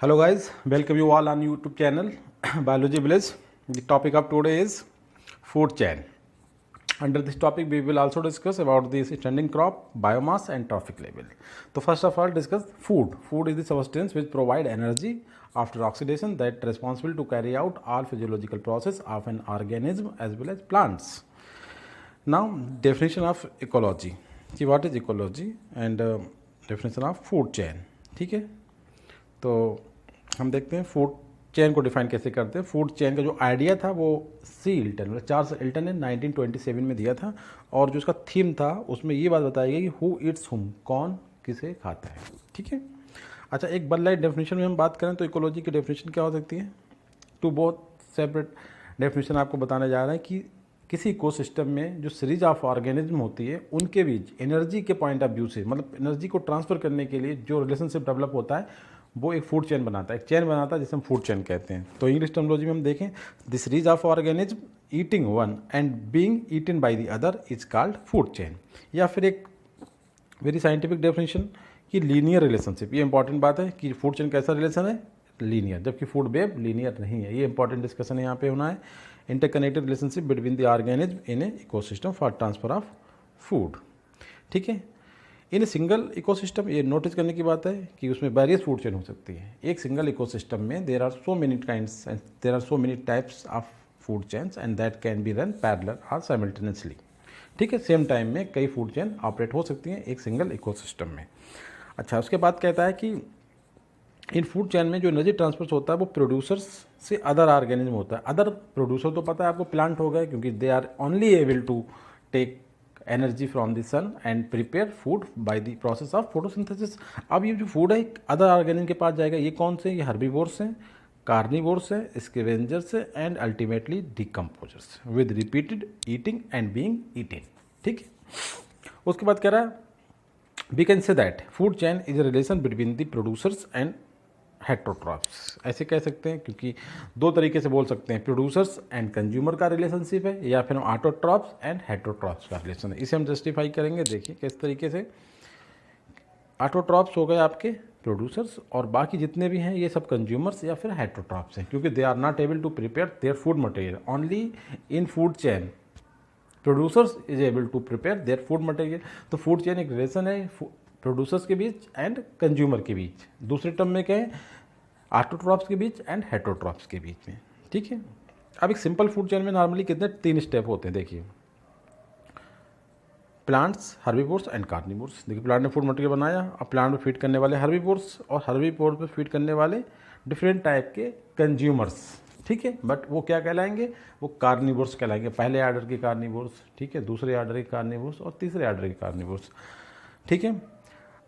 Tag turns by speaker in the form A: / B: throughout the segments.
A: Hello guys, welcome you all on YouTube channel Biology Village. The topic of today is food chain. Under this topic we will also discuss about the standing crop, biomass and trophic level. So first of all discuss food. Food is the substance which provide energy after oxidation that responsible to carry out all physiological process of an organism as well as plants. Now definition of ecology. See what is ecology and definition of food chain. ठीक है, तो हम देखते हैं food chain को define कैसे करते हैं। फूड चेन का जो आइडिया था वो सी इल्टन मतलब चार्ल्स इल्टन ने 1927 में दिया था और जो उसका थीम था उसमें ये बात बताई गई कि हु ईट्स हुम, कौन किसे खाता है। ठीक है, अच्छा एक वन लाइन डेफिनेशन में हम बात करें तो इकोलॉजी की डेफिनेशन क्या हो सकती है। टू बोथ सेपरेट डेफिनेशन आपको बताने जा रहा है कि किसी इकोसिस्टम में जो सीरीज ऑफ ऑर्गेनिज्म होती है उनके बीच एनर्जी के पॉइंट ऑफ व्यू से मतलब एनर्जी को ट्रांसफर करने के लिए जो रिलेशनशिप डेवलप होता है वो एक फूड चेन बनाता है, एक चेन बनाता है जिसे हम फूड चेन कहते हैं। तो इंग्लिश टर्मोलॉजी में हम देखें the series of organism eating one and being eaten by the other is called food chain. या फिर एक वेरी साइंटिफिक डेफिनेशन कि लीनियर रिलेशनशिप। ये इंपॉर्टेंट बात है कि फूड चेन कैसा रिलेशन है, लीनियर, जबकि फूड वेब लीनियर नहीं है। ये इंपॉर्टेंट डिस्कशन यहाँ पे होना है। Interconnected relationship between the organism in a ecosystem for transfer of food. ठीक है, इन सिंगल इकोसिस्टम ये नोटिस करने की बात है कि उसमें वेरियस फूड चेन हो सकती है। एक सिंगल इकोसिस्टम में there are so many kinds and there are so many types of food chains and that can be run parallel और साइमल्टेनियसली। ठीक है, सेम टाइम में कई फूड चेन ऑपरेट हो सकती हैं एक सिंगल इकोसिस्टम में। अच्छा, उसके बाद कहता है कि इन फूड चेन में जो एनर्जी ट्रांसफर होता है वो प्रोड्यूसर्स से अदर ऑर्गेनिज्म होता है। अदर प्रोड्यूसर तो पता है आपको प्लांट हो गए क्योंकि they are only able to take energy from the sun and prepare food by the process of photosynthesis. अब ये जो फूड है अदर ऑर्गेनिज्म के पास जाएगा। ये कौन से, ये हर्बीवोर्स हैं, कार्निवोर्स हैं, स्कैवेंजर्स हैं and ultimately decomposers with repeated eating and being eaten. ठीक है, उसके बाद कह रहा है we can say that food chain is a relation between the producers and heterotrophs. ऐसे कह सकते हैं क्योंकि दो तरीके से बोल सकते हैं, प्रोड्यूसर्स एंड कंज्यूमर का रिलेशनशिप है या फिर ऑटोट्रॉप्स एंड हेट्रोट्रॉप्स का रिलेशन है। इसे हम जस्टिफाई करेंगे। देखिए किस तरीके से ऑटोट्रॉप्स हो गए आपके प्रोड्यूसर्स और बाकी जितने भी हैं ये सब कंज्यूमर्स या फिर हेट्रोट्रॉप्स हैं क्योंकि they are not able to prepare their food material only in food chain. Producers is able to prepare their food material. तो फूड चेन एक रिलेशन है प्रोड्यूसर्स के बीच एंड कंज्यूमर के बीच। दूसरे टर्म में कहें ऑटोट्रॉप्स के बीच एंड हेट्रोट्रॉप्स के बीच में। ठीक है, अब एक सिंपल फूड चेन में नॉर्मली कितने 3 स्टेप होते हैं। देखिए प्लांट्स, हर्बीवोर्स एंड कार्निवोर्स। देखिए प्लांट ने फूड मटेरियल बनाया, अब प्लांट में फीड करने वाले हर्बीवोर्स और हर्बीवोर्स में फीड करने वाले डिफरेंट टाइप के कंज्यूमर्स। ठीक है, बट वो क्या कहलाएंगे, वो कार्निवोर्स कहलाएंगे। पहले आर्डर के कार्निवोर्स, ठीक है, दूसरे आर्डर के कार्निवोर्स और तीसरे आर्डर के कार्निवोर्स। ठीक है,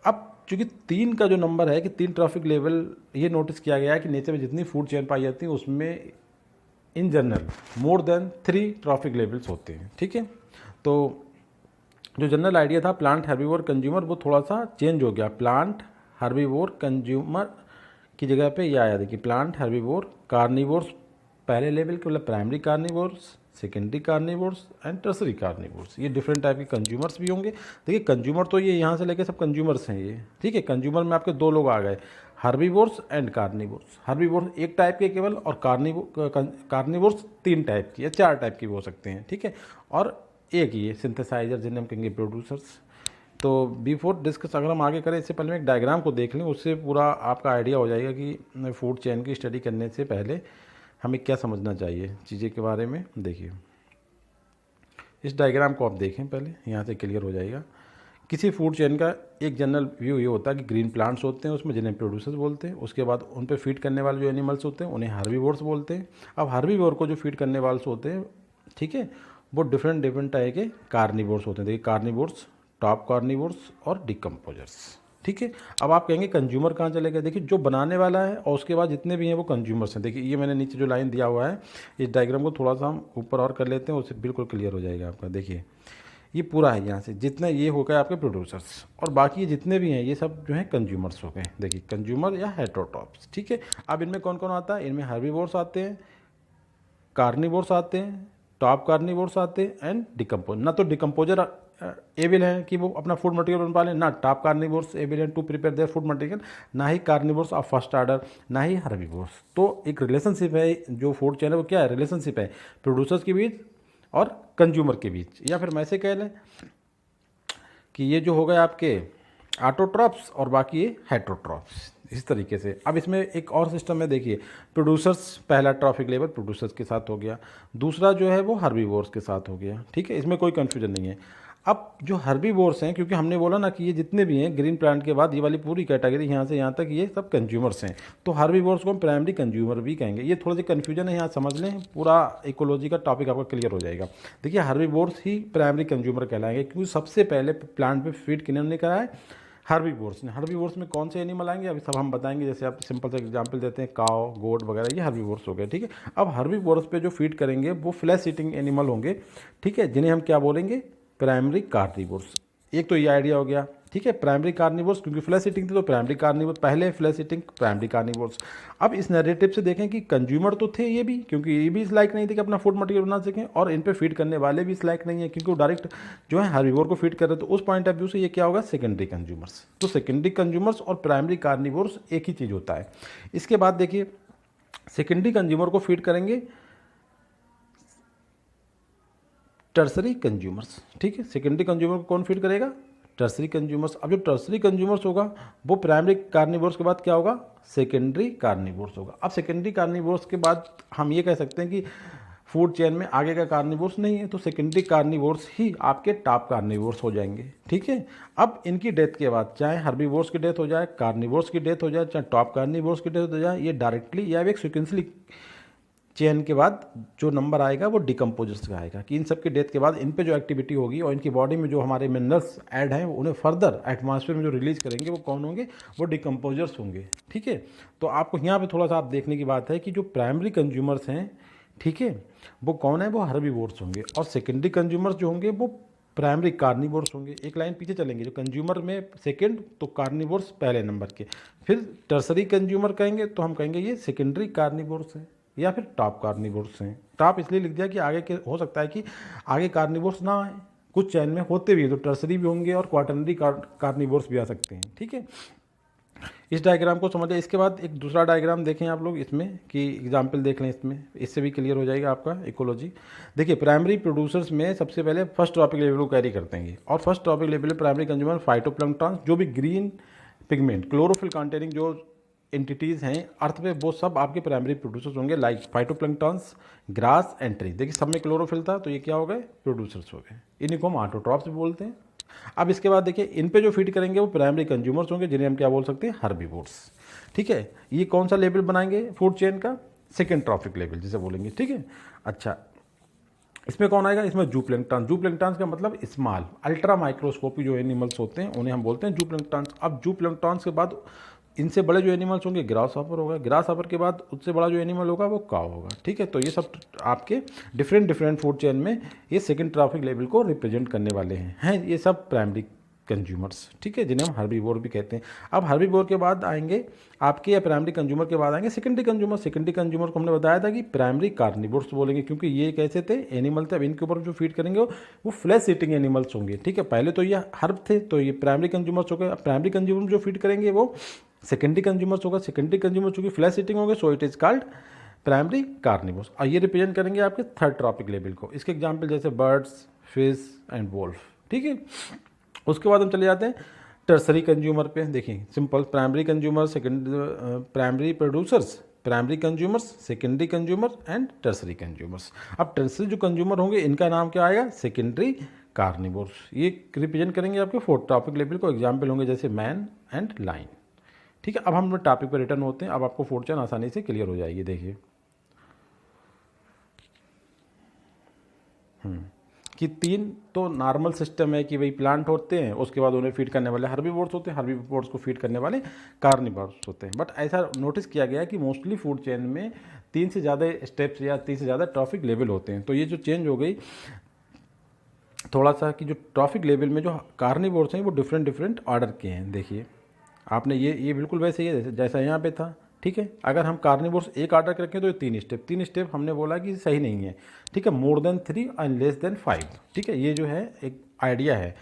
A: अब चूंकि 3 का जो नंबर है कि 3 ट्रॉफिक लेवल ये नोटिस किया गया है कि नेचर में जितनी फूड चेन पाई जाती है उसमें in general more than 3 trophic levels होते हैं। ठीक है, तो जो जनरल आइडिया था प्लांट, हर्बीवोर, कंज्यूमर वो थोड़ा सा चेंज हो गया। प्लांट, हर्बीवोर, कंज्यूमर की जगह पे ये आया। देखिए प्लांट, हर्बीवोर, कार्निवोर्स पहले लेवल के मतलब primary carnivores, secondary carnivores and tertiary carnivores. ये डिफरेंट टाइप के कंज्यूमर्स भी होंगे। देखिए कंज्यूमर तो ये यहाँ से लेके सब कंज्यूमर्स हैं ये। ठीक है, कंज्यूमर में आपके 2 लोग आ गए, हर्बीवोर्स एंड कार्निवोर्स। हर्बीवोर्स एक टाइप के केवल और कार्निवोर्स 3 टाइप की या 4 टाइप की भी हो सकते हैं। ठीक है, और एक ये सिंथेसाइजर जिन्हें हम कहेंगे प्रोड्यूसर्स। तो बिफोर डिस्कस अगर हम आगे करें इससे पहले मैं एक डायग्राम को देख लें, उससे पूरा आपका आइडिया हो जाएगा कि फूड चेन की स्टडी करने से पहले हमें क्या समझना चाहिए चीज़ें के बारे में। देखिए इस डायग्राम को आप देखें पहले, यहाँ से क्लियर हो जाएगा। किसी फूड चेन का एक जनरल व्यू ये होता है कि ग्रीन प्लांट्स होते हैं उसमें जिन्हें प्रोड्यूसर्स बोलते हैं। उसके बाद उन पे फीड करने वाले जो एनिमल्स होते हैं उन्हें हर्बीवोर्स बोलते हैं। अब हर्बीवोर को जो फीड करने वाले होते हैं, ठीक है, वो डिफरेंट टाइप के कार्निवोर्स होते हैं। देखिए कार्निवोर्स, टॉप कार्निवोर्स और डिकम्पोजर्स। ठीक है, अब आप कहेंगे कंज्यूमर कहाँ चले गए। देखिए जो बनाने वाला है और उसके बाद जितने भी हैं वो कंज्यूमर्स हैं। देखिए ये मैंने नीचे जो लाइन दिया हुआ है इस डायग्राम को थोड़ा सा हम ऊपर और कर लेते हैं, उससे बिल्कुल क्लियर हो जाएगा आपका। देखिए ये पूरा है, यहाँ से जितने ये हो गए आपके प्रोड्यूसर्स और बाकी ये जितने भी हैं ये सब जो है कंज्यूमर्स हो गए। देखिए कंज्यूमर या हेट्रोट्रॉप्स। ठीक है, अब इनमें कौन कौन आता है, इनमें हर्बीवोर्स आते हैं, कार्निवोर्स आते हैं, टॉप कार्निवोर्स आते हैं एंड डिकम्पोज। ना तो डिकम्पोजर एबल हैं कि वो अपना फूड मटेरियल बना पालें, ना टॉप कार्निवोर्स एबल हैं to prepare their food material, ना ही कार्निवोर्स ऑफ फर्स्ट ऑर्डर, ना ही हर्बीवोर्स। तो एक रिलेशनशिप है, जो फूड चेन है वो क्या है, रिलेशनशिप है प्रोड्यूसर्स के बीच और कंज्यूमर के बीच, या फिर मैं ऐसे कह लें कि ये जो हो गए आपके ऑटोट्रॉप्स और बाकी ये हेटेरोट्रॉप्स, इस तरीके से। अब इसमें एक और सिस्टम है, देखिए प्रोड्यूसर्स, पहला ट्रॉफिक लेवल प्रोड्यूसर्स के साथ हो गया, दूसरा जो है वो हर्बीवोर्स के साथ हो गया, ठीक है, इसमें कोई कन्फ्यूजन नहीं है। अब जो हर्बीवोर्स हैं, क्योंकि हमने बोला ना कि ये जितने भी हैं ग्रीन प्लांट के बाद ये वाली पूरी कैटेगरी यहाँ से यहाँ तक ये सब कंज्यूमर्स हैं, तो हर्बीवोर्स को हम प्राइमरी कंज्यूमर भी कहेंगे। ये थोड़ा सा कन्फ्यूजन है, यहाँ समझ लें, पूरा इकोलॉजी का टॉपिक आपका क्लियर हो जाएगा। देखिए हर्बीवोर्स ही प्राइमरी कंज्यूमर कहलाएंगे, क्योंकि सबसे पहले प्लांट पे फीड किन्होंने करा है, हर्बीवोर्स ने। हर्बीवोर्स में कौन से एनिमल आएंगे अभी सब हम बताएंगे, जैसे आप सिंपल सा एग्जांपल देते हैं, काव, गोट वगैरह, ये हर्बीवोर्स हो गए, ठीक है। अब हर्बीवोर्स पे जो फीड करेंगे वो फ्लैश ईटिंग एनिमल होंगे, ठीक है, जिन्हें हम क्या बोलेंगे, प्राइमरी कार्निवोर्स। एक तो ये आइडिया हो गया, ठीक है, प्राइमरी कार्निवोर्स, क्योंकि फ्लैश ईटिंग थी तो प्राइमरी कार्निवोर्स, पहले फ्लैश ईटिंग प्राइमरी कार्निवोर्स। अब इस नैरेटिव से देखें कि कंज्यूमर तो थे ये भी, क्योंकि ये भी इस लायक नहीं थे कि अपना फूड मटेरियल बना सकें, और इन पे फीड करने वाले भी इस लायक नहीं है, क्योंकि वो डायरेक्ट जो है हर्बीवोर को फीड कर रहे, तो उस पॉइंट ऑफ व्यू से ये क्या होगा, सेकेंडरी कंज्यूमर्स। तो सेकेंडरी कंज्यूमर्स और प्राइमरी कार्निवोर्स एक ही चीज़ होता है। इसके बाद देखिए सेकेंडरी कंज्यूमर को फीड करेंगे टर्सरी कंज्यूमर्स, ठीक है, सेकेंडरी कंज्यूमर को कौन फीड करेगा, टर्सरी कंज्यूमर्स। अब जो टर्सरी कंज्यूमर्स होगा वो प्राइमरी कार्निवोर्स के बाद क्या होगा, सेकेंडरी कार्निवोर्स होगा। अब सेकेंडरी कार्निवोर्स के बाद हम ये कह सकते हैं कि फूड चेन में आगे का कार्निवोर्स नहीं है, तो सेकेंडरी कार्निवोर्स ही आपके टॉप कार्निवोर्स हो जाएंगे, ठीक है। अब इनकी डेथ के बाद चाहे हर्बीवोर्स की डेथ हो जाए, कार्निवोर्स की डेथ हो जाए, चाहे टॉप कार्निवोर्स की डेथ हो जाए, ये डायरेक्टली या एक सिक्वेंसली चेन के बाद जो नंबर आएगा वो डिकम्पोजर्स का आएगा, कि इन सब की डेथ के बाद इन पे जो एक्टिविटी होगी और इनकी बॉडी में जो हमारे मिनरल्स ऐड हैं उन्हें फर्दर एटमॉस्फेयर में जो रिलीज करेंगे वो कौन होंगे, वो डिकम्पोजर्स होंगे, ठीक है। तो आपको यहाँ पे थोड़ा सा आप देखने की बात है कि जो प्राइमरी कंज्यूमर्स हैं, ठीक है, वो कौन है, वो हर्बीवोर्स होंगे, और सेकेंडरी कंज्यूमर्स जो होंगे वो प्राइमरी कार्निवोर्स होंगे। एक लाइन पीछे चलेंगे, जो कंज्यूमर में सेकंड, तो कार्निवोर्स पहले नंबर के, फिर टर्सरी कंज्यूमर कहेंगे तो हम कहेंगे ये सेकेंडरी कार्निवोर्स है, या फिर टॉप कार्निवोर्स हैं। टॉप इसलिए लिख दिया कि आगे के हो सकता है कि आगे कार्निवोर्स ना आए, कुछ चैन में होते भी हैं तो टर्सरी भी होंगे और क्वाटरनरी कार्निवोर्स भी आ सकते हैं, ठीक है। इस डायग्राम को समझिए। इसके बाद एक दूसरा डायग्राम देखें आप लोग इसमें, कि एग्जाम्पल देख लें इसमें, इससे भी क्लियर हो जाएगा आपका इकोलॉजी। देखिए प्राइमरी प्रोड्यूसर्स में सबसे पहले फर्स्ट ट्रॉपिक लेवल को कैरी करते हैं, और first trophic level primary consumer phytoplankton, जो भी ग्रीन पिगमेंट क्लोरोफिल कंटेनिंग जो एंटिटीज़ हैं अर्थ पे, वो सब आपके प्राइमरी प्रोड्यूसर्स होंगे, like phytoplanktons, grass and tree. देखिए सब में क्लोरोफिल था तो ये क्या हो गए, प्रोड्यूसर्स हो गए, इन्हीं को हम ऑटोट्रॉप्स भी बोलते हैं। अब इसके बाद देखिए इन पे जो फीड करेंगे वो प्राइमरी कंज्यूमर्स होंगे, जिन्हें हम क्या बोल सकते हैं, हर्बीवोर्स, ठीक है। ये कौन सा लेवल बनाएंगे फूड चेन का, सेकेंड ट्रॉपिक लेवल जिसे बोलेंगे, ठीक है। अच्छा इसमें कौन आएगा, इसमें जूप्लैंक्टन। जूप्लैंक्टन का मतलब स्मॉल अल्ट्रा माइक्रोस्कोपी जो एनिमल्स होते हैं उन्हें हम बोलते हैं जूप्लैंक्टन। अब जूप्लैंक्टन के बाद इनसे बड़े जो एनिमल्स होंगे ग्रास हॉपर होगा, ग्रास हॉपर के बाद उससे बड़ा जो एनिमल होगा वो काव होगा, ठीक है। तो ये सब आपके डिफरेंट फूड चेन में ये सेकंड ट्रॉपिक लेवल को रिप्रेजेंट करने वाले हैं ये सब प्राइमरी कंज्यूमर्स, ठीक है, जिन्हें हम हर्बीवोर भी कहते हैं। अब हर्बीवोर के बाद आएंगे आपके, या प्राइमरी कंज्यूमर के बाद आएंगे सेकेंडरी कंज्यूमर। सेकेंडरी कंज्यूमर को हमने बताया था कि प्राइमरी कार्निवोर्स बोलेंगे, क्योंकि ये कैसे थे, एनिमल थे। अब इनके ऊपर जो फीड करेंगे वो फ्लैश ईटिंग एनिमल्स होंगे, ठीक है। पहले तो ये हर्ब थे तो ये प्राइमरी कंज्यूमर्स हो गए। अब प्राइमरी कंज्यूमर जो फीड करेंगे वो सेकेंडरी कंज्यूमर्स होगा। सेकेंडरी कंज्यूमर चूंकि फ्लैश ईटिंग होंगे so it is called primary carnivores, और ये रिप्रेजेंट करेंगे आपके थर्ड ट्रॉपिक लेवल को। इसके एग्जाम्पल जैसे बर्ड्स, फिश एंड वोल्फ, ठीक है। उसके बाद हम चले जाते हैं टर्सरी कंज्यूमर पे। देखिए simple, primary consumer, second primary producers, primary consumers, secondary consumer and tertiary consumers. अब टर्सरी जो कंज्यूमर होंगे इनका नाम क्या आएगा, सेकेंडरी कार्निवोर्स। ये रिप्रेजेंट करेंगे आपके फोर्थ टॉपिक लेवल को। एग्जाम्पल होंगे जैसे मैन एंड लाइन, ठीक है। अब हम टॉपिक पर रिटर्न होते हैं, अब आपको फूड चेन आसानी से क्लियर हो जाएगी। देखिए कि तीन तो नॉर्मल सिस्टम है कि भाई प्लांट होते हैं, उसके बाद उन्हें फीड करने वाले हर्बीवोर्स होते हैं, हर्बीवोर्स को फीड करने वाले कार्निवोर्स होते हैं। बट ऐसा नोटिस किया गया है कि मोस्टली फूड चेन में 3 से ज़्यादा स्टेप्स या 3 से ज़्यादा ट्रॉफिक लेवल होते हैं। तो ये जो चेंज हो गई थोड़ा सा, कि जो ट्रॉफिक लेवल में जो कार्निवोर्स हैं वो डिफरेंट ऑर्डर के हैं। देखिए आपने ये बिल्कुल वैसे ही है जैसा यहाँ पे था, ठीक है। अगर हम कार्निवोर्स एक आर्डर के रखें तो ये 3 स्टेप हमने बोला कि सही नहीं है, ठीक है। More than 3 and less than 5, ठीक है। ये जो है एक आइडिया है,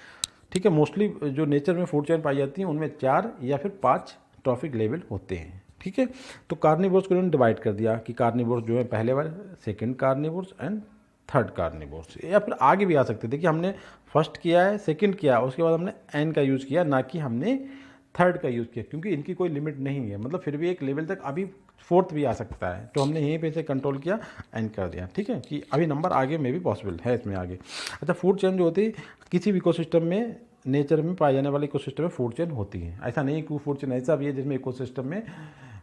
A: ठीक है। मोस्टली जो नेचर में फूड चेन पाई जाती हैं उनमें 4 या फिर 5 ट्रॉफिक लेवल होते हैं, ठीक है। तो कार्निवोर्स को उन्होंने डिवाइड कर दिया कि कार्निवोर्स जो है पहले वाले, second carnivores and third carnivores, या फिर आगे भी आ सकते। देखिए हमने फर्स्ट किया है, सेकंड किया, उसके बाद हमने एन का यूज़ किया, ना कि हमने थर्ड का यूज़ किया, क्योंकि इनकी कोई लिमिट नहीं है। मतलब फिर भी एक लेवल तक अभी फोर्थ भी आ सकता है, तो हमने यहीं पे से कंट्रोल किया, एंड कर दिया, ठीक है, कि अभी नंबर आगे में भी पॉसिबल है इसमें आगे। अच्छा, फूड चेन जो होती है किसी भी इकोसिस्टम में, नेचर में पाए जाने वाले इकोसिस्टम में फूड चेन होती है। ऐसा नहीं कि फूड चेन ऐसा भी है जिसमें इकोसिस्टम में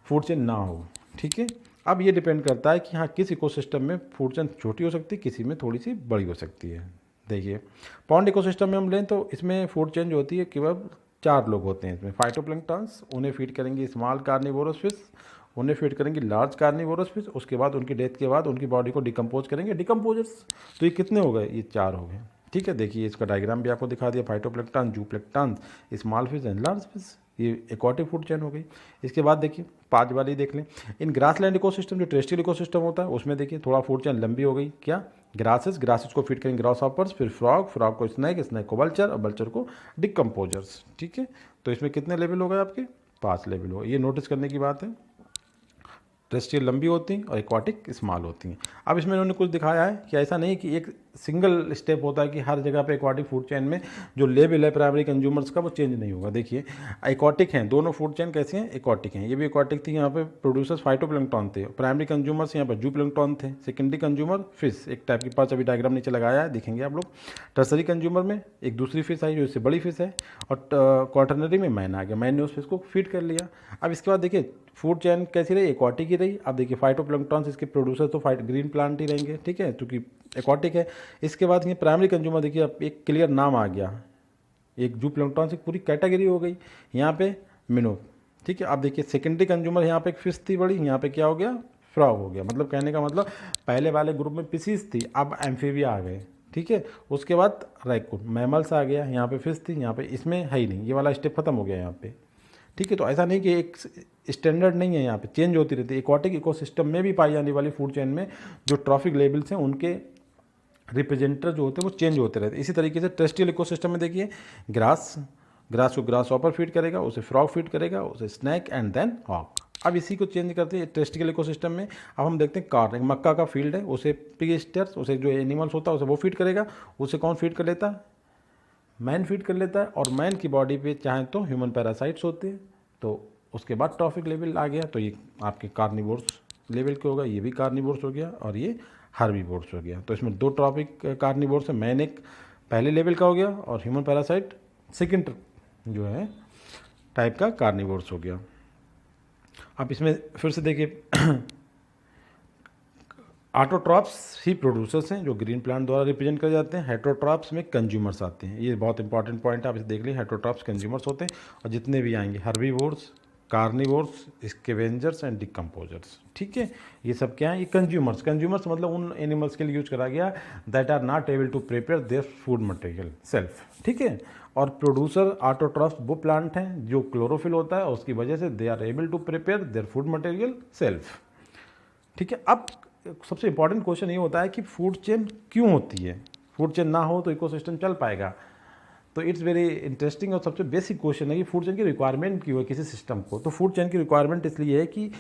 A: फूड चेन ना हो, ठीक है। अब ये डिपेंड करता है कि हाँ किस इकोसिस्टम में फूड चेन छोटी हो सकती है, किसी में थोड़ी सी बड़ी हो सकती है। देखिए पॉन्ड इकोसिस्टम में हम लें तो इसमें फूड चेन जो होती है केवल 4 लोग होते हैं इसमें। फाइटोप्लैंक्टन्स, उन्हें फीड करेंगे स्मॉल कार्निवोरस फिश, उन्हें फीड करेंगे लार्ज कार्निवोरस फिश, उसके बाद उनकी डेथ के बाद उनकी बॉडी को डिकम्पोज करेंगे डिकम्पोजर्स। तो ये कितने हो गए, ये 4 हो गए, ठीक है। देखिए इसका डायग्राम भी आपको दिखा दिया, phytoplankton, जूप्लैंक्टन, small fish and large fish, ये एक्वाटिक फूड चेन हो गई। इसके बाद देखिए 5 वाली देख लें, इन ग्रासलैंड इकोसिस्टम जो टेरेस्ट्रियल इकोसिस्टम होता है उसमें देखिए थोड़ा फूड चेन लंबी हो गई, क्या ग्रासेस को फीड करेंगे ग्रास हॉपर्स, फिर फ्रॉग को स्नैक को वल्चर, और वल्चर को डिकम्पोजर्स, ठीक है। तो इसमें कितने लेवल हो गए आपके, 5 लेवल हो गए। ये नोटिस करने की बात है। टेरेस्ट्रियल लंबी होती हैं और एक्वाटिक स्मॉल होती हैं। अब इसमें इन्होंने कुछ दिखाया है कि ऐसा नहीं कि एक सिंगल स्टेप होता है कि हर जगह पे एक्वाटिक फूड चेन में जो लेवल है प्राइमरी कंज्यूमर्स का वो चेंज नहीं होगा। देखिए एक्वाटिक हैं दोनों फूड चेन, कैसे हैं, एक्वाटिक हैं। ये भी एक्वाटिक थी, यहाँ पे प्रोड्यूसर्स फाइटोप्लैंक्टन थे, प्राइमरी कंज्यूमर्स यहाँ पर जूप्लैंक्टन थे, सेकेंडरी कंज्यूमर फिश एक टाइप की, 5 अभी डायग्राम नीचे लगाया है, देखेंगे आप लोग। टर्सरी कंज्यूमर में एक दूसरी फिश आई जो इससे बड़ी फिश है, और क्वार्टरनरी में मैन आ गया, मैन ने उस फिश को फीड कर लिया। अब इसके बाद देखिए फूड चेन कैसी रही, एक्वाटिक ही रही। अब देखिए फाइटोप्लैंक्टन इसके प्रोड्यूसर तो ग्रीन प्लांट ही रहेंगे, ठीक है, क्योंकि एक्वाटिक है। इसके बाद ये प्राइमरी कंज्यूमर देखिए अब एक क्लियर नाम आ गया, एक जूप्लैंक्टन से पूरी कैटेगरी हो गई यहाँ पे मिनो, ठीक है। अब देखिए सेकेंडरी कंज्यूमर यहाँ पे एक फिश थी बड़ी, यहाँ पे क्या हो गया, फ्रॉग हो गया। मतलब कहने का मतलब पहले वाले ग्रुप में फिशेस थी, अब एम्फीबिया आ गए, ठीक है। उसके बाद रैकून मैमल्स आ गया, यहाँ पे फिश थी, यहाँ पे इसमें है ही नहीं, ये वाला स्टेप खत्म हो गया यहाँ पे, ठीक है। तो ऐसा नहीं कि एक स्टैंडर्ड नहीं है, यहाँ पे चेंज होती रहती है। एक्वाटिक इकोसिस्टम में भी पाई जाने वाली फूड चेन में जो ट्रॉफिक लेवल्स हैं उनके रिप्रेजेंटर जो होते हैं वो चेंज होते रहते हैं। इसी तरीके से टेरेस्ट्रियल इकोसिस्टम में देखिए ग्रास को ग्रास हॉपर फीड करेगा, उसे फ्रॉग फीड करेगा, उसे स्नैक एंड देन हॉक। अब इसी को चेंज करते हैं टेरेस्ट्रियल इकोसिस्टम में। अब हम देखते हैं कॉर्न, एक मक्का का फील्ड है, उसे पिग ईस्टर्स, उसे जो एनिमल्स होता है उसे वो फीड करेगा, उसे कौन फीड कर लेता है, मैन फीड कर लेता है। और मैन की बॉडी पे चाहे तो ह्यूमन पैरासाइट्स होते हैं। तो उसके बाद ट्रॉफिक लेवल आ गया, तो ये आपके कार्निवोर्स लेवल के होगा, ये भी कार्निवोर्स हो गया और ये हार्बीवोर्स हो गया। तो इसमें 2 ट्रॉफिक कार्निवोर्स है, मैन एक पहले लेवल का हो गया और ह्यूमन पैरासाइट सेकंड जो है टाइप का कार्निवोर्स हो गया। अब इसमें फिर से देखिए ऑटोट्रॉप्स ही प्रोड्यूसर्स हैं जो ग्रीन प्लांट द्वारा रिप्रेजेंट कर जाते हैं। हेटरोट्रॉप्स में कंज्यूमर्स आते हैं, ये बहुत इंपॉर्टेंट पॉइंट है, आप इसे देख लीजिए। हेटरोट्रॉप्स कंज्यूमर्स होते हैं और जितने भी आएंगे herbivores, carnivores, scavengers and decomposers, ठीक है। ये सब क्या है, ये कंज्यूमर्स मतलब उन एनिमल्स के लिए यूज करा गया that are not able to prepare their food material self, ठीक है। और प्रोड्यूसर ऑटोट्रॉप्स वो प्लांट हैं जो क्लोरोफिल होता है और उसकी वजह से they are able to prepare their food material self, ठीक है। अब सबसे इंपॉर्टेंट क्वेश्चन ये होता है कि फूड चेन क्यों होती है, फूड चेन ना हो तो इकोसिस्टम चल पाएगा। तो इट्स वेरी इंटरेस्टिंग और सबसे बेसिक क्वेश्चन है कि फूड चेन की रिक्वायरमेंट क्यों है किसी सिस्टम को। तो फूड चेन की रिक्वायरमेंट इसलिए है कि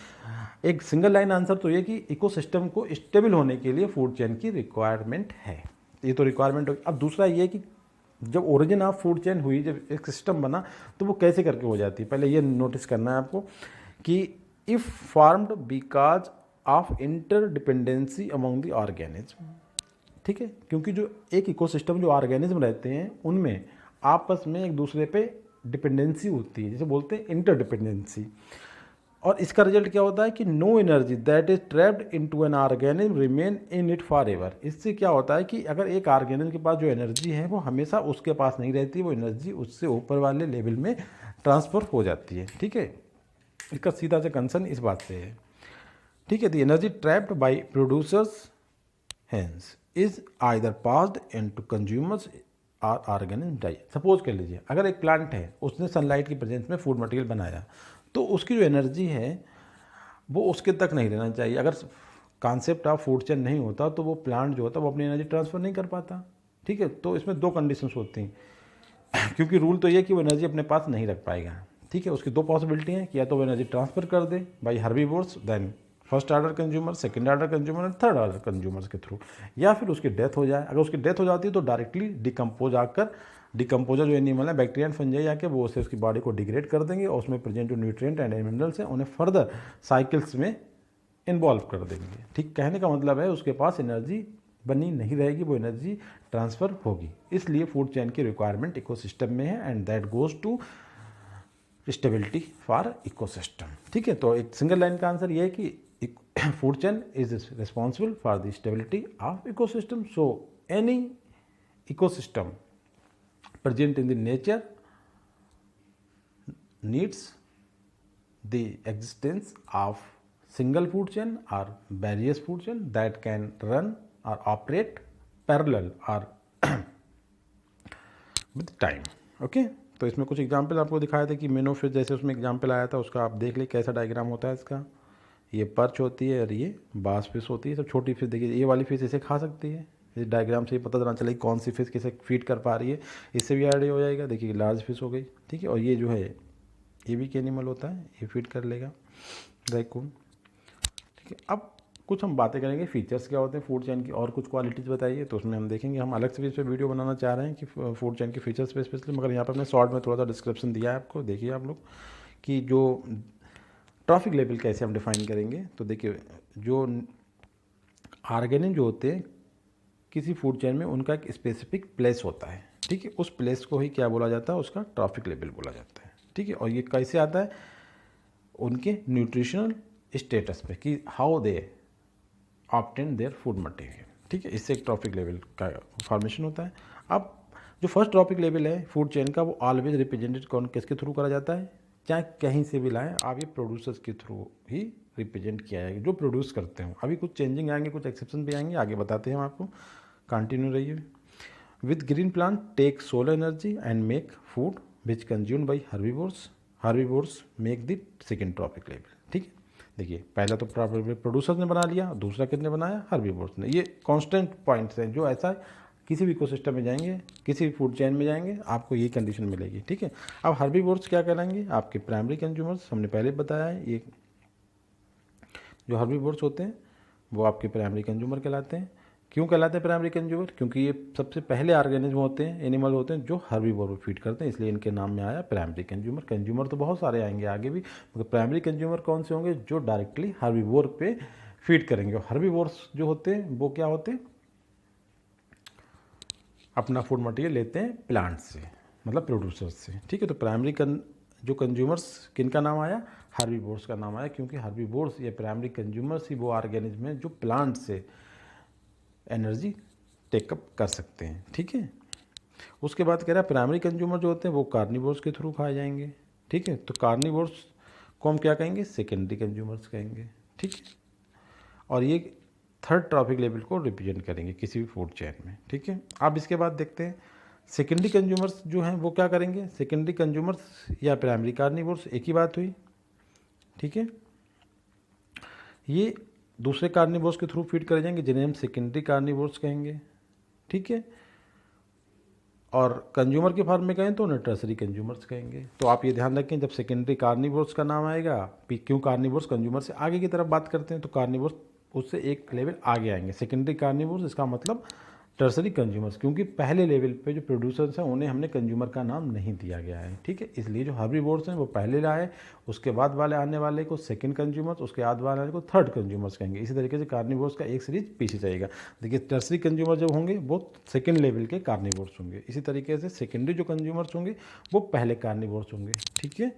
A: एक सिंगल लाइन आंसर तो ये कि इकोसिस्टम को स्टेबल होने के लिए फूड चेन की रिक्वायरमेंट है, ये तो रिक्वायरमेंट होगी। अब दूसरा ये कि जब ओरिजिन ऑफ फूड चेन हुई, जब एक सिस्टम बना, तो वो कैसे करके हो जाती है। पहले ये नोटिस करना है आपको कि if formed because of interdependency among the organism, ठीक है। क्योंकि जो एक इकोसिस्टम जो ऑर्गेनिज्म रहते हैं उनमें आपस में एक दूसरे पे डिपेंडेंसी होती है, जैसे बोलते हैं इंटरडिपेंडेंसी। और इसका रिजल्ट क्या होता है कि no energy that is trapped into an organism remain in it for ever. इससे क्या होता है कि अगर एक ऑर्गेनिज्म के पास जो एनर्जी है वो हमेशा उसके पास नहीं रहती, वो एनर्जी उससे ऊपर वाले लेवल में ट्रांसफ़र हो जाती है, ठीक है। इसका सीधा सा कंसर्न इस बात से है, ठीक है। The energy trapped bye producers hence is either passed into consumers और ऑर्गेनिज्म डाई। सपोज कर लीजिए अगर एक प्लांट है, उसने सनलाइट की प्रेजेंस में फूड मटेरियल बनाया, तो उसकी जो एनर्जी है वो उसके तक नहीं रहना चाहिए। अगर कॉन्सेप्ट ऑफ फूड चेन नहीं होता तो वो प्लांट जो होता है वो अपनी एनर्जी ट्रांसफ़र नहीं कर पाता। ठीक है, तो इसमें दो कंडीशंस होती हैं क्योंकि रूल तो ये कि वो एनर्जी अपने पास नहीं रख पाएगा। ठीक है, उसकी दो पॉसिबिलिटी हैं कि या तो वो एनर्जी ट्रांसफ़र कर दे by herbivores, then first order consumer, second order consumer and third order consumers के थ्रू, या फिर उसकी डेथ हो जाए। अगर उसकी डेथ हो जाती है तो डायरेक्टली डिकम्पोज आकर, डिकम्पोजर जो एनिमल है बैक्टीरिया एंड फंजाई आके वो उसे उसकी बॉडी को डिग्रेड कर देंगे और उसमें प्रेजेंट जो न्यूट्रिएंट एंड मिनरल्स हैं उन्हें फर्दर साइकिल्स में इन्वॉल्व कर देंगे। ठीक, कहने का मतलब है उसके पास एनर्जी बनी नहीं रहेगी, वो एनर्जी ट्रांसफ़र होगी। इसलिए फूड चेन की रिक्वायरमेंट इकोसिस्टम में है and that goes to stability for ecosystem. ठीक है, तो एक सिंगल लाइन का आंसर ये है कि food chain is responsible for the stability of ecosystem. So any ecosystem present in the nature needs the existence of single food chain or various food chain that can run or operate parallel or with time. Okay, तो इसमें कुछ example आपको दिखाए थे कि मेनोफिश जैसे उसमें example आया था, उसका आप देख ले कैसा डायग्राम होता है इसका। ये पर्च होती है और ये बास फिश होती है। सब छोटी फिश देखिए, ये वाली फिश इसे खा सकती है। इस डायग्राम से ही पता चलना चलेगा कौन सी फिश किसे फीड कर पा रही है, इससे भी आइडिया हो जाएगा। देखिए लार्ज फिश हो गई। ठीक है, और ये जो है ये भी एनिमल होता है, ये फीड कर लेगा रैकून। ठीक है, अब कुछ हम बातें करेंगे फीचर्स क्या होते हैं फूड चेन की, और कुछ क्वालिटीज़ बताइए, तो उसमें हम देखेंगे। हम अलग से भी इस पर वीडियो बनाना चाह रहे हैं कि फूड चेन के फीचर्स पे स्पेशली, मगर यहाँ पर हमने शॉर्ट में थोड़ा सा डिस्क्रिप्शन दिया है आपको। देखिए आप लोग कि जो ट्रॉफिक लेवल कैसे हम डिफाइन करेंगे। तो देखिए जो ऑर्गेनिज्म जो होते हैं किसी फूड चेन में उनका एक स्पेसिफिक प्लेस होता है। ठीक है, उस प्लेस को ही क्या बोला जाता है, उसका ट्रॉफिक लेवल बोला जाता है। ठीक है, और ये कैसे आता है, उनके न्यूट्रिशनल स्टेटस पे कि how they obtain there food material. ठीक है, इससे एक ट्रॉफिक लेवल का फॉर्मेशन होता है। अब जो फर्स्ट ट्रॉफिक लेवल है फूड चेन का, वो ऑलवेज रिप्रेजेंटेड कौन किसके थ्रू करा जाता है, चाहे कहीं से भी लाएं आप, ये प्रोड्यूसर्स के थ्रू ही रिप्रेजेंट किया जाएगा जो प्रोड्यूस करते हो। अभी कुछ चेंजिंग आएंगे, कुछ एक्सेप्शन भी आएंगे, आगे बताते हैं हम आपको। कंटिन्यू रहिए। With green plant take solar energy and make food which consumed by herbivores. Herbivores make the second trophic level. ठीक है, देखिए पहला तो प्रोड्यूसर्स ने बना लिया, दूसरा किसने बनाया, हर्बीवोर्स ने। ये कॉन्स्टेंट पॉइंट्स हैं जो ऐसा किसी भी इकोसिस्टम में जाएंगे, किसी भी फूड चेन में जाएंगे, आपको ये कंडीशन मिलेगी। ठीक है, अब हर्बीवोर्स क्या कहलाएंगे, आपके प्राइमरी कंज्यूमर्स। हमने पहले बताया है, ये जो हर्बीवोर्स होते हैं वो आपके प्राइमरी कंज्यूमर कहलाते हैं। क्यों कहलाते हैं प्राइमरी कंज्यूमर, क्योंकि ये सबसे पहले ऑर्गेनिज्म होते हैं, एनिमल होते हैं जो हर्बीवोर को फीड करते हैं, इसलिए इनके नाम में आया प्राइमरी कंज्यूमर। कंज्यूमर तो बहुत सारे आएंगे आगे भी, मगर प्राइमरी कंज्यूमर कौन से होंगे, जो डायरेक्टली हर्बीवोर पे फीड करेंगे। और हर्बीवोर्स जो होते हैं वो क्या होते हैं, अपना फूड मटेरियल लेते हैं प्लांट से, मतलब प्रोड्यूसर्स से। ठीक है, तो प्राइमरी जो कंज्यूमर्स किनका नाम आया, हर्बीवोर्स का नाम आया, क्योंकि हर्बीवोर्स ये प्राइमरी कंज्यूमर्स ही वो ऑर्गेनिज्म हैं जो प्लांट से एनर्जी टेकअप कर सकते हैं। ठीक है, उसके बाद कह रहा है प्राइमरी कंज्यूमर जो होते हैं वो कार्निवोर्स के थ्रू खाए जाएंगे। ठीक है, तो कार्निवोर्स को हम क्या कहेंगे, सेकेंडरी कंज्यूमर्स कहेंगे। ठीक है, और ये थर्ड ट्रॉफिक लेवल को रिप्रेजेंट करेंगे किसी भी फूड चेन में। ठीक है, अब इसके बाद देखते हैं सेकेंडरी कंज्यूमर्स जो हैं वो क्या करेंगे। सेकेंडरी कंज्यूमर्स या प्राइमरी कार्निवोर्स एक ही बात हुई। ठीक है, ये दूसरे कार्निवोर्स के थ्रू फीड करे जाएंगे जिन्हें हम सेकेंडरी कार्निवोर्स कहेंगे। ठीक है, और कंज्यूमर के फॉर्म में कहें तो उन्हें टर्सरी कंज्यूमर्स कहेंगे। तो आप ये ध्यान रखें, जब सेकेंडरी कार्निवोर्स का नाम आएगा, क्यों कार्निवोर्स कंज्यूमर से आगे की तरफ बात करते हैं, तो कार्निवोर्स उससे एक लेवल आगे आएंगे। सेकेंडरी कार्निवोर्स इसका मतलब टर्सरी कंज्यूमर्स, क्योंकि पहले लेवल पे जो प्रोड्यूसर्स हैं उन्हें हमने कंज्यूमर का नाम नहीं दिया गया है। ठीक है, इसलिए जो हर्बीवोर्स हैं वो पहले लाए, उसके बाद वाले आने वाले को सेकंड कंज्यूमर्स, उसके बाद वाले को थर्ड कंज्यूमर्स कहेंगे। इसी तरीके से कार्निवोर्स का एक सीरीज पीछे जाएगा। देखिए टर्सरी कंज्यूमर जो होंगे वो सेकेंड लेवल के कार्निवोर्स होंगे, इसी तरीके से सेकेंडरी जो कंज्यूमर्स होंगे वो पहले कार्निवोर्स होंगे। ठीक है,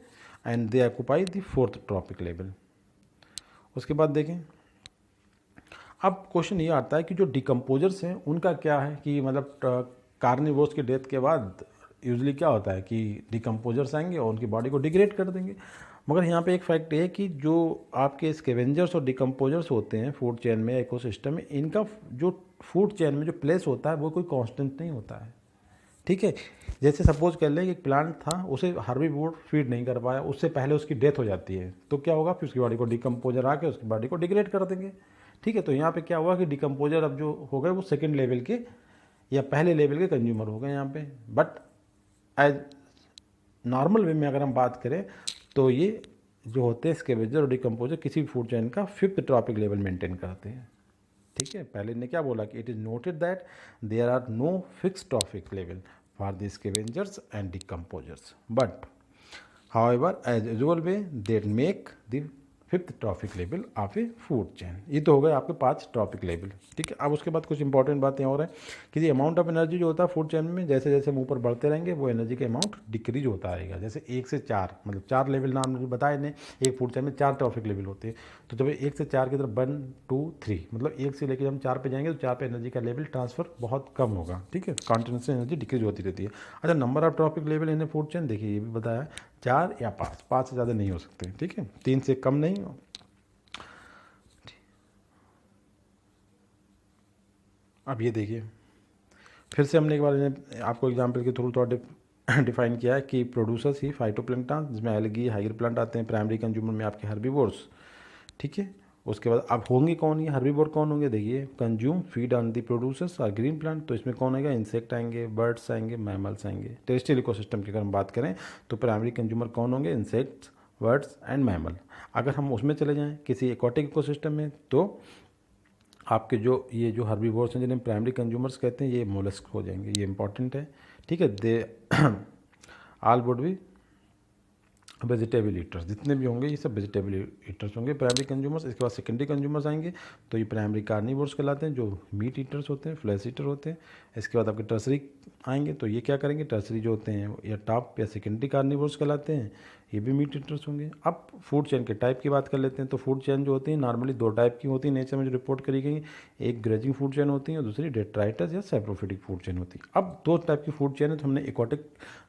A: and they occupy the fourth trophic level. उसके बाद देखें, अब क्वेश्चन ये आता है कि जो डिकम्पोजर्स हैं उनका क्या है, कि मतलब कार्निवोर्स के डेथ के बाद यूजुअली क्या होता है कि डिकम्पोजर्स आएंगे और उनकी बॉडी को डिग्रेड कर देंगे। मगर यहाँ पे एक फैक्ट ये है कि जो आपके स्कैवेंजर्स और डिकम्पोजर्स होते हैं फूड चेन में, इकोसिस्टम में, इनका जो फूड चेन में जो प्लेस होता है वो कोई कांस्टेंट नहीं होता है। ठीक है। जैसे सपोज कर लें कि एक प्लांट था, उसे हर्बीवोर फीड नहीं कर पाया, उससे पहले उसकी डेथ हो जाती है, तो क्या होगा, फिर उसकी बॉडी को डिकम्पोजर आके उसकी बॉडी को डिग्रेड कर देंगे। ठीक है, तो यहाँ पे क्या हुआ कि डिकम्पोजर अब जो हो गए वो सेकंड लेवल के या पहले लेवल के कंज्यूमर हो गए यहाँ पे। बट एज नॉर्मल वे में अगर हम बात करें तो ये जो होते हैं स्कैवेंजर और डिकम्पोजर किसी भी फूड चेन का 5th ट्रॉपिक लेवल मेंटेन करते हैं। ठीक है, पहले ने क्या बोला कि it is noted that there are no fix trophic level for the scavengers and decomposers, but however as usual way that make the 5th trophic level of a food chain. ये तो हो गए आपके 5 ट्रॉपिक लेवल। ठीक है, अब उसके बाद कुछ इंपॉर्टेंट बातें और हैं कि दी अमाउंट ऑफ एनर्जी जो होता है फूड चेन में, जैसे जैसे हम ऊपर बढ़ते रहेंगे वो एनर्जी का अमाउंट डिक्रीज होता रहेगा। जैसे 1 से 4 मतलब 4 लेवल नाम बताए ने, एक फूड चेन में 4 ट्रॉपिक लेवल होते हैं। तो जब 1 से 4 की तरफ 1 2 3 मतलब 1 से लेकर हम 4 पे जाएंगे तो 4 पे एनर्जी का लेवल ट्रांसफर बहुत कम होगा। ठीक है, कॉन्टिन्यूस एनर्जी डिक्रीज होती रहती है। अच्छा, number of trophic level in food chain देखिए, ये भी बताया 4 या 5 से ज़्यादा नहीं हो सकते। ठीक है, 3 से कम नहीं। अब ये देखिए, फिर से हमने एक बार इन्हें आपको एग्जांपल के थ्रू थोड़ा डिफाइन किया है कि प्रोड्यूसर्स ही फाइटोप्लैंक्टन, जिसमें एल्गी हाइगर प्लांट आते हैं, प्राइमरी कंज्यूमर में आपके हर्बीवोर्स। ठीक है, उसके बाद अब होंगे कौन, ये हर्बीवोर कौन होंगे, देखिए consume feed on the producers और ग्रीन प्लांट, तो इसमें कौन आएगा, इंसेक्ट आएंगे, बर्ड्स आएंगे, मैमल्स आएंगे। टेरेस्ट्रियल इकोसिस्टम की अगर हम बात करें तो प्राइमरी कंज्यूमर कौन होंगे, इंसेक्ट्स, बर्ड्स एंड मैमल। अगर हम उसमें चले जाएँ किसी एक्वाटिक इकोसिस्टम में तो आपके जो ये जो हर्बीवोर्स हैं जिन्हें प्राइमरी कंज्यूमर्स कहते हैं, ये मोलस्क हो जाएंगे। ये इंपॉर्टेंट है। ठीक है, they all would be vegetable eaters, जितने भी होंगे ये सब वेजिटेबल ईटर्स होंगे प्राइमरी कंज्यूमर्स। इसके बाद सेकेंडरी कंज्यूमर्स आएंगे, तो ये प्राइमरी कार्निवोर्स कहलाते हैं, जो मीट ईटर्स होते हैं, फ्लैश ईटर होते हैं। इसके बाद आपके टर्सरी आएंगे, तो ये क्या करेंगे, टर्सरी जो होते हैं या टॉप या सेकेंडरी कार्निवोर्स कहलाते हैं, ये भी मीट ईटर्स होंगे। अब फूड चेन के टाइप की बात कर लेते हैं। तो फूड चेन जो होती है नॉर्मली 2 टाइप की होती है नेचर में जो रिपोर्ट करी गई, एक ग्रेजिंग फूड चेन होती है और दूसरी डेट्राइटस या सैप्रोफिटिक फूड चेन होती है। अब 2 टाइप की फूड चेन है, तो हमने एक्वाटिक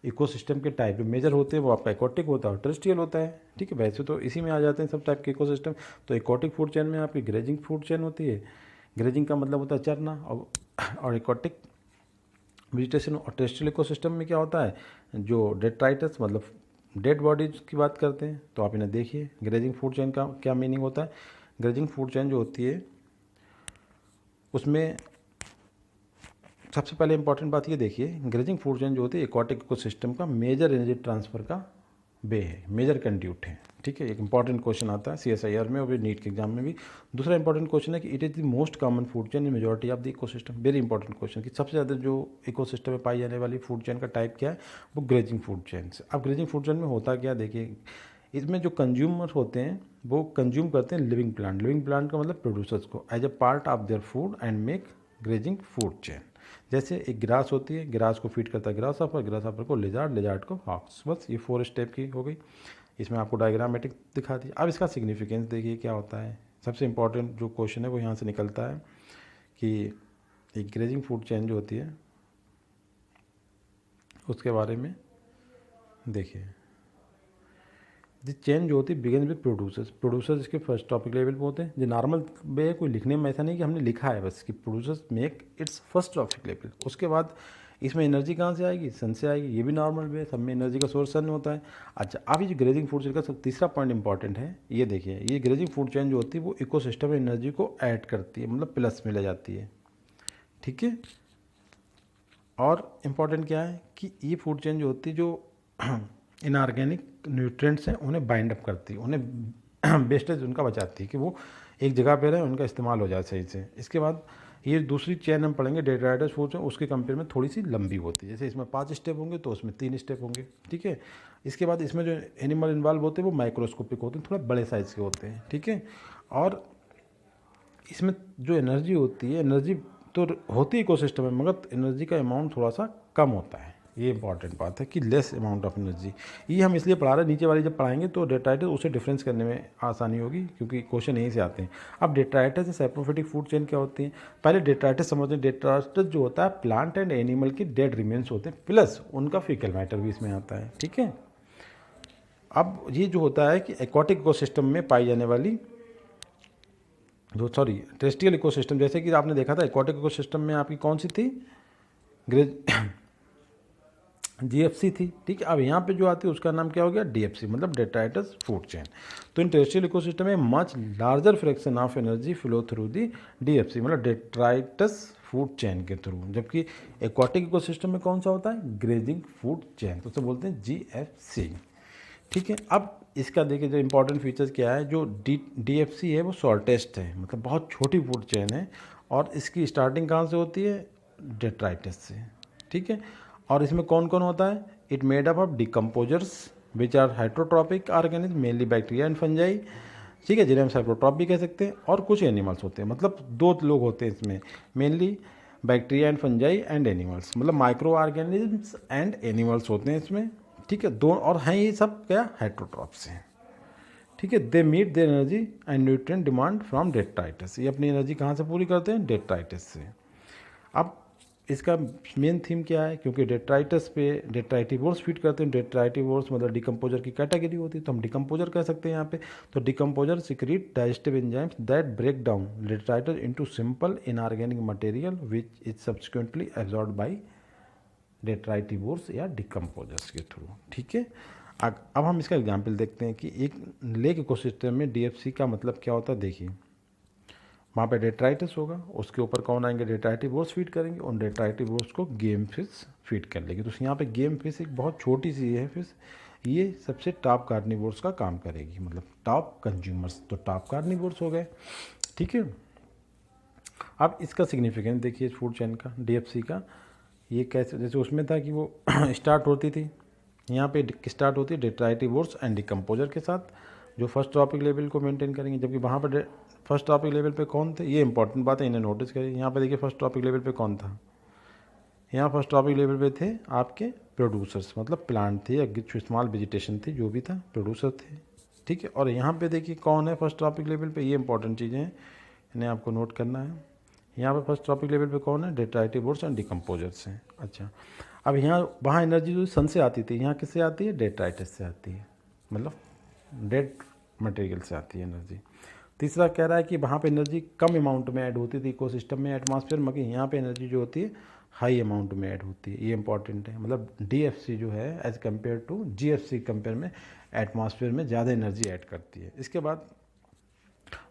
A: इकोसिस्टम के टाइप मेजर होते हैं वो आपका एक्वाटिक होता है और टेरेस्ट्रियल होता है। ठीक है, वैसे तो इसी में आ जाते हैं सब टाइप के इकोसिस्टम। तो एक्वाटिक फूड चेन में आपकी ग्रेजिंग फूड चेन होती है, ग्रेजिंग का मतलब होता है चरना, और एक्वाटिक वेजिटेशन। और टेरेस्ट्रियल इकोसिस्टम में क्या होता है, जो डेट्राइटस मतलब डेड बॉडीज की बात करते हैं। तो आप इन्हें देखिए, ग्रेजिंग फूड चेन का क्या मीनिंग होता है। ग्रेजिंग फूड चेन जो होती है उसमें सबसे पहले इंपॉर्टेंट बात ये देखिए, ग्रेजिंग फूड चेन जो होती है एक्वाटिक इकोसिस्टम का मेजर एनर्जी ट्रांसफर का वे है, मेजर कंड्यूट है। ठीक है, एक इंपॉर्टेंट क्वेश्चन आता है CSIR में और भी नीट के एग्जाम में भी। दूसरा इंपॉर्टेंट क्वेश्चन है कि it is the most common food chain in majority of the ecosystem. Very important question कि सबसे ज़्यादा जो इकोसिस्टम में पाई जाने वाली फूड चेन का टाइप क्या है, वो ग्रेजिंग फूड चेन से। अब ग्रेजिंग फूड चेन में होता क्या, देखिए इसमें जो कंज्यूमर होते हैं वो कंज्यूम करते हैं लिविंग प्लांट। लिविंग प्लांट का मतलब प्रोड्यूसर्स को as a part of their food and make grazing food chain. जैसे एक ग्रास होती है, ग्रास को फीड करता है ग्रास ऑफर, ग्रास ऑफर को लिजार्ड, लिजार्ड को हॉक्स। बस ये 4 स्टेप की हो गई। इसमें आपको डायग्रामेटिक दिखा दी। अब इसका सिग्निफिकेंस देखिए क्या होता है। सबसे इंपॉर्टेंट जो क्वेश्चन है वो यहाँ से निकलता है कि एक ग्रेजिंग फूड चेन जो होती है उसके बारे में देखिए। द चेन जो होती है बिगिन विद प्रोड्यूसर्स। प्रोड्यूसर्स इसके फर्स्ट टॉपिक लेवल पे होते हैं। जो नॉर्मल वे है, कोई लिखने में ऐसा नहीं कि हमने लिखा है बस कि producers make it's first topic level. उसके बाद इसमें एनर्जी कहाँ से आएगी, सन से आएगी। ये भी नॉर्मल वे, सब में एनर्जी का सोर्स सन होता है। अच्छा, अब ये जो ग्रेजिंग फूड चेन का सब तीसरा पॉइंट इंपॉर्टेंट है, ये देखिए ये ग्रेजिंग फूड चेन जो होती है वो इकोसिस्टम में एनर्जी को ऐड करती है, मतलब प्लस में ले जाती है। ठीक है, और इम्पॉर्टेंट क्या है कि ये फूड चेन जो होती है जो इनऑर्गेनिक न्यूट्रिएंट्स हैं उन्हें बाइंड अप करती है, उन्हें वेस्टेज उनका बचाती है कि वो एक जगह पे रहे, उनका इस्तेमाल हो जाए सही से। इसके बाद ये दूसरी चेन हम पढ़ेंगे डेट्राइटस फूड चेन, उसके कंपेयर में थोड़ी सी लंबी होती है। जैसे इसमें 5 स्टेप होंगे तो उसमें 3 स्टेप होंगे। ठीक है, इसके बाद इसमें जो एनिमल इन्वॉल्व होते हैं वो माइक्रोस्कोपिक होते हैं, थोड़ा बड़े साइज़ के होते हैं। ठीक है, और इसमें जो एनर्जी होती है, एनर्जी तो होती है इकोसिस्टम में मगर एनर्जी का अमाउंट थोड़ा सा कम होता है। ये इंपॉर्टेंट बात है कि लेस अमाउंट ऑफ एनर्जी। ये हम इसलिए पढ़ा रहे हैं, नीचे वाली जब पढ़ाएंगे तो डेट्राइटस उसे डिफरेंस करने में आसानी होगी क्योंकि क्वेश्चन यहीं से आते हैं। अब डेट्राइटस या सैप्रोफिटिक फूड चेन क्या होती है, पहले डेट्राइटस समझते हैं। डेट्राइटस जो होता है प्लांट एंड एनिमल के डेड रिमेन्स होते हैं, प्लस उनका फीकल मैटर भी इसमें आता है। ठीक है, अब ये जो होता है कि एक्वाटिक इकोसिस्टम में पाई जाने वाली टेरेस्ट्रियल इकोसिस्टम, जैसे कि आपने देखा था एक्वाटिक इकोसिस्टम में आपकी कौन सी थी, जीएफसी थी, ठीक है। अब यहाँ पे जो आती है उसका नाम क्या हो गया, डीएफसी, मतलब डेट्राइटस फूड चेन। तो इन टेरेस्ट्रियल इकोसिस्टम में much larger fraction of energy flow through the DFC, मतलब डेट्राइटस फूड चेन के थ्रू। जबकि एक्वाटिक इकोसिस्टम में कौन सा होता है, ग्रेजिंग फूड चेन, तो उसे बोलते हैं जीएफसी, ठीक है। अब इसका देखिए जो इंपॉर्टेंट फीचर्स क्या है, जो डीएफसी है वो शॉर्टेस्ट है, मतलब बहुत छोटी फूड चेन है, और इसकी स्टार्टिंग कहाँ से होती है, डेट्राइटस से, ठीक है। और इसमें कौन कौन होता है, it made up of decomposers which are hydrotropic organism, mainly bacteria and fungi, ठीक है, जिन्हें हम साइक्लोट्रॉप भी कह सकते हैं, और कुछ एनिमल्स होते हैं, मतलब दो लोग होते हैं इसमें, mainly bacteria and fungi and animals, मतलब माइक्रो ऑर्गेनिज्म्स एंड एनिमल्स होते हैं इसमें, ठीक है। दो और हैं ये सब क्या, हेट्रोट्रॉप्स हैं, ठीक है। They meet their energy and nutrient demand from detritus, ये अपनी एनर्जी कहाँ से पूरी करते हैं, डेट्राइटस से। अब इसका मेन थीम क्या है, क्योंकि डेट्राइटस पे डेट्राइटिवोर्स फीड करते हैं, डेट्राइटिवोर्स मतलब डिकम्पोजर की कैटेगरी होती है, तो हम डिकम्पोजर कह सकते हैं यहाँ पे। तो decomposer secrete digestive enzymes that break down detritus into simple inorganic material which is subsequently absorbed by detritivores या डिकम्पोजर्स के थ्रू, ठीक है। अब हम इसका एग्जाम्पल देखते हैं कि एक लेक इकोसिस्टम में डीएफसी का मतलब क्या होता है। देखिए वहाँ पे डेट्राइटिस होगा, उसके ऊपर कौन आएंगे, डेट्राइटिवोर्स फीड करेंगे, उन डेट्राइटिवोर्स को गेम फिश फीड कर लेगी। तो यहाँ पे गेम फिश एक बहुत छोटी सी है फिश, ये सबसे टॉप कार्निवोर्स का काम करेगी, मतलब टॉप कंज्यूमर्स, तो टॉप कार्निवोर्स हो गए, ठीक है। अब इसका सिग्निफिकेंस देखिए फूड चेन का, डीएफसी का, ये कैसे, जैसे उसमें था कि वो स्टार्ट होती थी, यहाँ पे स्टार्ट होती है डेट्राइटिवोर्स एंड डिकम्पोजर के साथ, जो फर्स्ट ट्रॉपिक लेवल को मेंटेन करेंगे। जबकि वहाँ पर फर्स्ट ट्रॉपिक लेवल पे कौन थे, ये इंपॉर्टेंट बात है, इन्हें नोटिस करिए। यहाँ पे देखिए फर्स्ट ट्रॉपिक लेवल पे कौन था, यहाँ फर्स्ट ट्रॉपिक लेवल पे थे आपके प्रोड्यूसर्स, मतलब प्लांट थे या स्मॉल वेजिटेशन थी, जो भी था प्रोड्यूसर थे, ठीक है। और यहाँ पे देखिए कौन है फर्स्ट ट्रॉपिक लेवल पे, ये इंपॉर्टेंट चीज़ें हैं, इन्हें आपको नोट करना है। यहाँ पे फर्स्ट ट्रॉपिक लेवल पे कौन है, डेट्राइटिवोर्स एंड डिकम्पोजर्स हैं। अच्छा, अब यहाँ वहाँ एनर्जी जो सन से आती थी, यहाँ किससे आती है, डेट्राइटस से आती है, मतलब डेड मटेरियल से आती है एनर्जी। तीसरा कह रहा है कि वहाँ पे एनर्जी कम अमाउंट में ऐड होती थी इकोसिस्टम में, एटमॉस्फेयर में, मगर यहाँ पे एनर्जी जो होती है हाई अमाउंट में ऐड होती है, ये इंपॉर्टेंट है। मतलब डीएफसी जो है as compare to GFC compare में एटमॉस्फेयर में ज़्यादा एनर्जी ऐड करती है। इसके बाद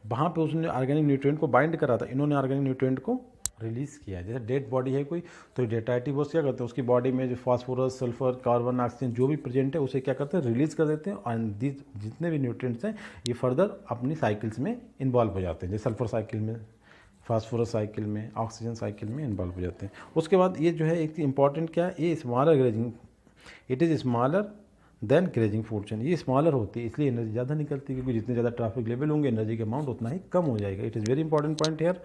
A: वहाँ पे उसने ऑर्गेनिक न्यूट्रिएंट को बाइंड करा था, इन्होंने ऑर्गेनिक न्यूट्रिएंट को रिलीज़ किया। जैसे डेड बॉडी है कोई, तो डेट्राइटिवोर्स क्या करते हैं, उसकी बॉडी में जो फास्फोरस, सल्फर, कार्बन, ऑक्सीजन जो भी प्रेजेंट है उसे क्या करते हैं, रिलीज़ कर देते हैं, और जितने भी न्यूट्रिएंट्स हैं ये फर्दर अपनी साइकिल्स में इन्वॉल्व हो जाते हैं, जैसे सल्फर साइकिल में, फास्फोरस साइकिल में, ऑक्सीजन साइकिल में इन्वॉल्व हो जाते हैं। उसके बाद ये जो है एक इंपॉर्टेंट क्या है, ये smaller grazing, it is smaller than grazing food chain, ये स्मॉलर होती है इसलिए एनर्जी ज़्यादा निकलती है, क्योंकि जितने ज़्यादा ट्रैफिक लेवल होंगे एनर्जी का अमाउंट उतना ही कम हो जाएगा। It is very important point here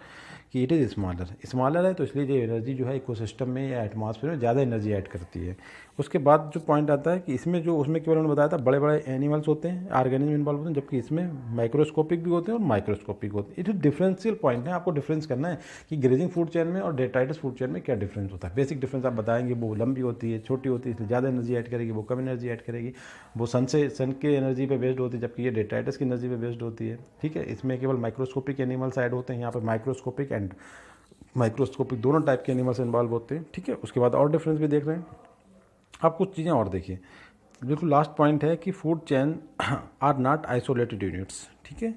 A: कि इट इज़ स्मॉलर है, तो इसलिए ये एनर्जी जो है इकोसिस्टम में या एटमॉस्फेयर में ज़्यादा एनर्जी ऐड करती है। उसके बाद जो पॉइंट आता है कि इसमें जो उसमें केवल उन्होंने बताया था बड़े बड़े एनिमल्स होते हैं, ऑर्गेनिज्म इन्वॉल्व होते हैं, जबकि इसमें माइक्रोस्कोपिक भी होते हैं और माइक्रोस्कोपिक होते हैं। इट इज डिफरेंशियल पॉइंट है, आपको डिफरेंस करना है कि ग्रेजिंग फूड चेन में और डेट्राइटस फूड चेन में क्या डिफरेंस होता है। बेसिक डिफरेंस आप बताएंगे, वो लंबी होती है, छोटी होती है, इसलिए ज़्यादा एनर्जी ऐड करेगी, वो कम एनर्जी ऐड करेगी, वो सन के एनर्जी पे बेस्ड होती है, जबकि ये डेट्राइटस की एनर्जी पे बेस्ड होती है, ठीक है। इसमें केवल माइक्रोस्कोपिक एनिमल्स ऐड होते हैं, यहाँ पर माइक्रोस्कोपिक एंड माइक्रोस्कोपिक दोनों टाइप के एनिमल्स इन्वॉल्व होते हैं, ठीक है। उसके बाद और डिफरेंस भी देख रहे हैं आप, कुछ चीज़ें और देखिए। बिल्कुल लास्ट पॉइंट है कि food chain are not isolated units, ठीक है।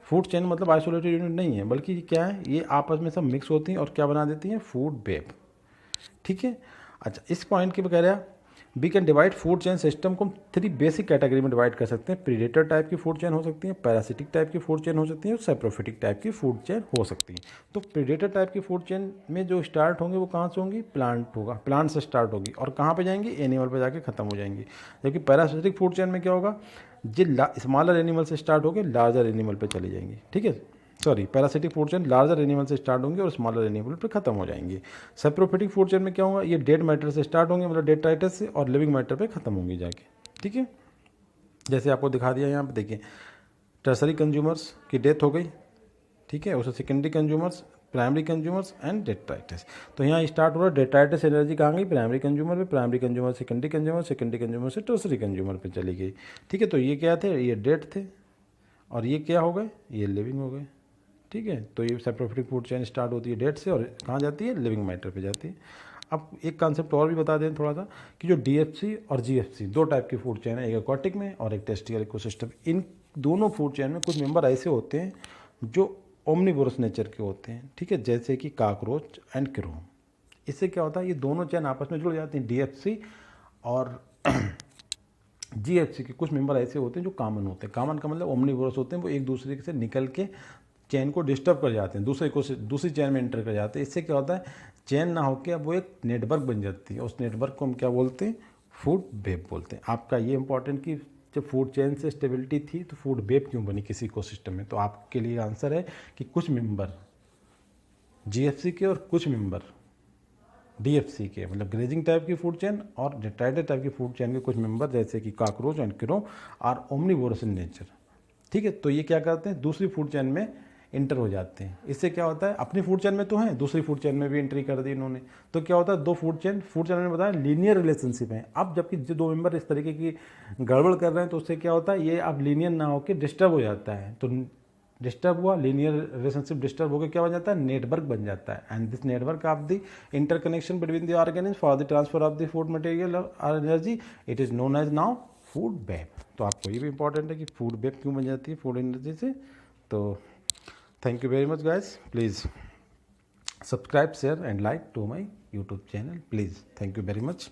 A: फूड चेन मतलब आइसोलेटेड यूनिट नहीं है, बल्कि ये क्या है, ये आपस में सब मिक्स होती हैं और क्या बना देती हैं, फूड वेब, ठीक है। अच्छा, इस पॉइंट की कह रहा है we can divide food chain system को 3 बेसिक कैटेगरी में डिवाइड कर सकते हैं। प्रीडेटर टाइप की फूड चेन हो सकती है, पैरासिटिक टाइप की फूड चेन हो सकती है और सैप्रोफिटिक टाइप की फूड चेन हो सकती है। तो प्रीडेटर टाइप की फूड चेन में जो स्टार्ट होंगे वो कहाँ से होंगी, प्लांट होगा, प्लांट से स्टार्ट होगी और कहाँ पे जाएंगी, एनिमल पे जाके खत्म हो जाएंगी। जबकि पैरासिटिक फूड चेन में क्या होगा, जो स्मॉलर एनिमल से स्टार्ट होकर लार्जर एनिमल पे चली जाएंगी, ठीक है। Sorry, parasitic food chain larger animal से स्टार्ट होंगे और स्मॉलर एनिमल पे खत्म हो जाएंगे। सैप्रोफिटिक फूड चेन में क्या होगा, ये डेड मैटर से स्टार्ट होंगे, मतलब डेट्राइटस से, और लिविंग मैटर पे खत्म होंगी जाके, ठीक है। जैसे आपको दिखा दिया यहाँ पे देखिए, टर्सरी कंज्यूमर्स की डेथ हो गई, ठीक है, उससे secondary consumers, primary consumers and detritus. तो यहाँ स्टार्ट हो रहा है डेट्राइटस एनर्जी कहाँ गई, प्राइमरी कंज्यूमर पे, primary consumer secondary consumer, secondary consumer से टर्सरी कंज्यूमर पे चली गई, ठीक है। तो ये क्या थे, ये डेड थे, और ये क्या हो गए, ये लिविंग हो गए, ठीक है। तो ये सैप्रोफिटिक फूड चेन स्टार्ट होती है डेट से और कहाँ जाती है, लिविंग मैटर पे जाती है। अब एक कॉन्सेप्ट और भी बता दें थोड़ा सा कि जो डीएफसी और जीएफसी दो टाइप की फूड चेन है, एक एक्वाटिक में और एक टेरेस्ट्रियल इकोसिस्टम। इन दोनों फूड चेन में कुछ मेंबर ऐसे होते हैं जो ओमनीवोरस नेचर के होते हैं, ठीक है, जैसे कि काकरोच एंड क्रो। इससे क्या होता है, ये दोनों चेन आपस में जुड़ जाती हैं। डीएफसी और जीएफसी के कुछ मेंबर ऐसे होते हैं जो कॉमन होते हैं। कॉमन का मतलब ओमनीवोरस होते हैं, वो एक दूसरे से निकल के चेन को डिस्टर्ब कर जाते हैं, दूसरी चेन में एंटर कर जाते हैं। इससे क्या होता है, चेन ना होकर अब वो एक नेटवर्क बन जाती है। उस नेटवर्क को हम क्या बोलते हैं, फूड वेब बोलते हैं। आपका ये इंपॉर्टेंट कि जब फूड चेन से स्टेबिलिटी थी तो फूड वेब क्यों बनी किसी इकोसिस्टम में, तो आपके लिए आंसर है कि कुछ मेंबर जीएफसी के और कुछ मेंबर डीएफसी के, मतलब ग्रेजिंग टाइप की फूड चेन और डेट्राइडेड टाइप की फूड चेन के कुछ मेंबर जैसे कि cockroach and crow are omnivorous in nature, ठीक है। तो ये क्या करते हैं, दूसरी फूड चेन में इंटर हो जाते हैं। इससे क्या होता है, अपनी फूड चेन में तो हैं, दूसरी फूड चेन में भी एंट्री कर दी इन्होंने, तो क्या होता है, दो फूड चेन में बताया लीनियर रिलेशनशिप है। अब जबकि जो दो मेंबर इस तरीके की गड़बड़ कर रहे हैं तो उससे क्या होता है, ये अब लीनियर ना होकर डिस्टर्ब हो जाता है। तो डिस्टर्ब हुआ, लीनियर रिलेशनशिप डिस्टर्ब होकर क्या बन जाता है, नेटवर्क बन जाता है। And this network of the interconnection between the organism for the transfer of the food material और energy, it is known as now food web. तो आपको ये भी इंपॉर्टेंट है कि फूड वेब क्यों बन जाती है फूड एनर्जी से। तो thank you very much guys, please subscribe, share and like to my YouTube channel, please. Thank you very much.